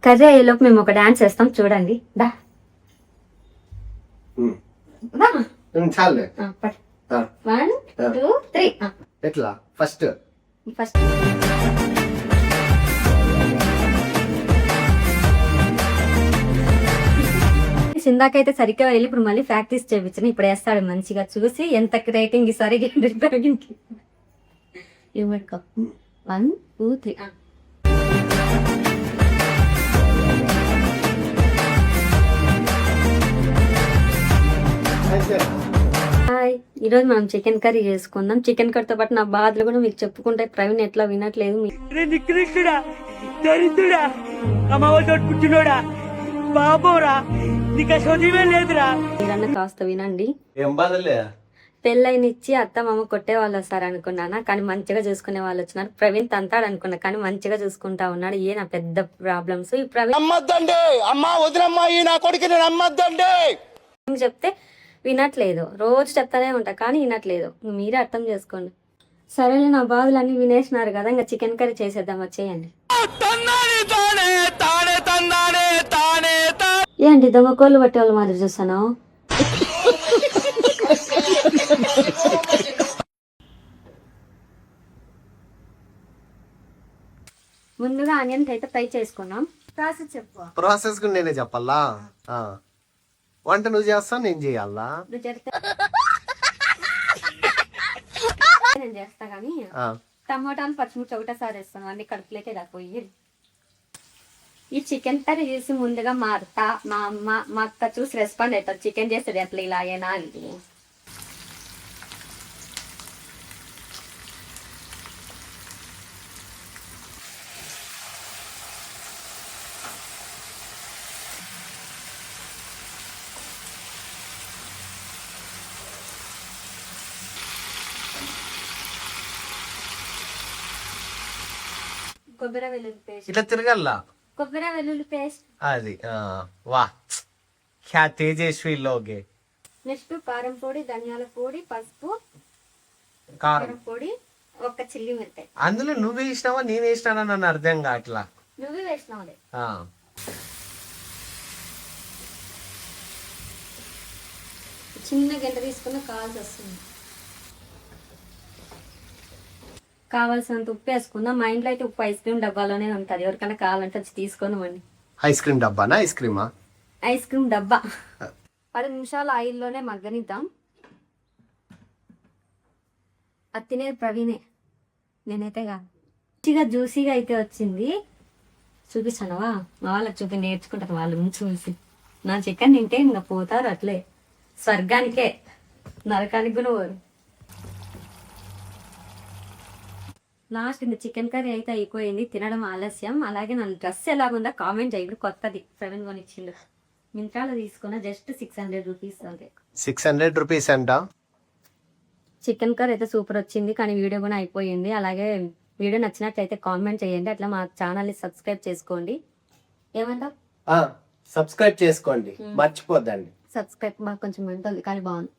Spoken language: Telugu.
కర్రీ అయ్యేలోపు మేము ఒక డాన్స్ వేస్తాం చూడండి. దా చాలే. 1 2 3. ఎట్లా ఫస్ట్ ఇందాకైతే సరిగ్గా వెళ్ళి ఇప్పుడు మళ్ళీ ప్రాక్టీస్ చేయించాను. ఇప్పుడు వేస్తాడు మంచిగా. చూసి ఎంత రేటింగ్ ఈసారి ఇవ్వడుకో. 1 2 3. హాయ్, ఈరోజు మనం చికెన్ కర్రీ చేసుకుందాం. చికెన్ కర్రీతో పాటు నా బాధలు కూడా మీకు చెప్పుకుంటే ప్రవీణ్ ఎట్లా వినట్లేదు. మీరన్నా కాస్త వినండి. పెళ్ళైనిచ్చి అత్త మామ కొట్టే వాళ్ళు వస్తారు అనుకున్నానా, కానీ మంచిగా చూసుకునే వాళ్ళు వచ్చినారు. ప్రవీణ్ తంతాడు అనుకున్నా, కానీ మంచిగా చూసుకుంటా ఉన్నాడు. ఏ నా పెద్ద ప్రాబ్లమ్స్. ఈ ప్రవీణ్ చెప్తే వినట్లేదు. రోజు చెప్తానే ఉంటా కానీ వినట్లేదు. మీరే అర్థం చేసుకోండి. సరేలే, నా బాధలన్నీ వినేసినారు కదా, ఇంకా చికెన్ కర్రీ చేసేద్దాం. వచ్చేయండి. ఏంటి దొంగ కోళ్ళు పట్టే వాళ్ళు మాదిరి చూస్తాను. ముందుగా ఆనియన్ అయితే ఫ్రై చేసుకున్నాం. ప్రాసెస్ చెప్పు. ప్రాసెస్ నేనే చెప్పాలా? వంట నువ్వు చేస్తా, నేను చేయాలా? నేను చేస్తా కానీ టమోటాలు పచ్చిమిర్చి ఒకటేసారి వేస్తాను. అన్ని కడుపులోకే పోయి. ఈ చికెన్ కర్రీ చేసి ముందుగా మా అమ్మ మా అక్క చూసి రెస్పాండ్ అవుతారు. చికెన్ చేసేది ఎట్లా ఇలా అయినా అని. కొబ్బరి వెల్లుల్లి పేస్ట్ ఇట్లా తిరగల్లా. కొబ్బరి వెల్లుల్లి పేస్ట్ అది వా క్యా తేజస్వి లోగే. నెక్స్ట్ కారం పొడి, ధనియాల పొడి, పసుపు, కారం పొడి, ఒక చిల్లి మిరపకాయ. అందులో నువ్వు వేసినావా నేను వేసినా నన్ను అర్థం కావట్లా. నువ్వు వేసినావులే. చిన్న గంట తీసుకున్న కావాల్సి వస్తుంది. కావాల్సినంత ఉప్పు వేసుకుందాం. మా ఇంట్లో అయితే ఉప్పు ఐస్ క్రీమ్ డబ్బాలోనే ఉంటుంది. ఎవరికైనా కావాలంటే వచ్చి తీసుకుందామండి. ఐస్ క్రీమ్ డబ్బానా? ఐస్ క్రీమా? ఐస్ క్రీమ్ డబ్బా. 10 నిమిషాలు ఆయిల్లోనే మగ్గనిద్దాం. అది తినేది ప్రవీణే, నేనైతే కాదు. మంచిగా జ్యూసీగా అయితే వచ్చింది. చూపిస్తానవా? మా వాళ్ళకి చూపి నేర్చుకుంటారు వాళ్ళు చూసి. నా చికెన్ తింటే ఇంకా పోతారు అట్లే స్వర్గానికే, నరకానికి కూడా పోరు. లాస్ట్ ఇంకా చికెన్ కర్రీ అయితే అయిపోయింది. తినడం ఆలస్యం. అలాగే నా డ్రెస్ ఎలాగుందా కామెంట్ చేయండి. కొత్తది ప్రవీణ్ కొనిచ్చిండు. మింత్రాలో తీసుకున్న జస్ట్ 600 రూపీస్ అంతే. 600 రూపీస్ అంట. చికెన్ కర్రీ అయితే సూపర్ వచ్చింది. కానీ వీడియో కూడా అయిపోయింది. అలాగే వీడియో నచ్చినట్లయితే కామెంట్ చేయండి. అట్లా మా ఛానల్ని సబ్స్క్రైబ్ చేసుకోండి. ఏమంటావు? సబ్స్క్రైబ్ చేసుకోండి, మర్చిపోద్దండి. సబ్స్క్రైబ్ మాకు కొంచెం ఉంటుంది కానీ బాగుంది.